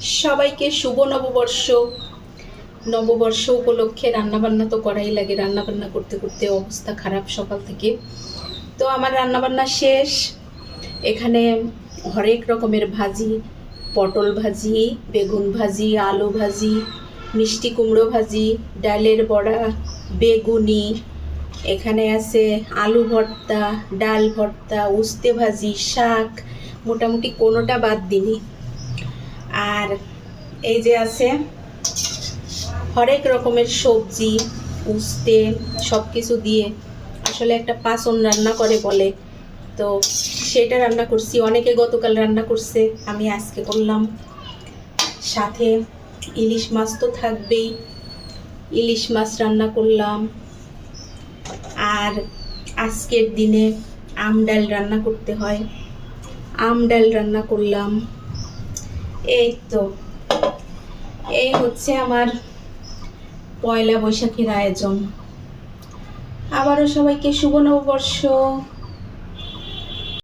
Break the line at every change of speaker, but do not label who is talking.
সবাইকে শুভ নববর্ষ। নববর্ষ উপলক্ষে রান্নাবান্না তো করাই লাগে। রান্নাবান্না করতে করতে অবস্থা খারাপ সকাল থেকে। তো আমার রান্নাবান্না শেষ। এখানে হরেক রকমের ভাজি, পটল ভাজি, বেগুন ভাজি, আলু ভাজি, মিষ্টি কুমড়ো ভাজি, ডালের বড়া, বেগুনি, এখানে আছে আলু ভর্তা, ডাল ভর্তা, উস্তে ভাজি, শাক, মোটামুটি কোনোটা বাদ দিইনি। আর এই যে আছে হরেক রকমের সবজি, উস্তে, সব কিছু দিয়ে আসলে একটা পাঁচন রান্না করে বলে, তো সেটা রান্না করছি। অনেকে গতকাল রান্না করছে, আমি আজকে করলাম। সাথে ইলিশ মাছ তো থাকবেই, ইলিশ মাছ রান্না করলাম। আর আজকের দিনে আম ডাল রান্না করতে হয়, আম ডাল রান্না করলাম। এই তো, এই হচ্ছে আমার পয়লা বৈশাখের আয়োজন। আবারও সবাইকে শুভ নববর্ষ।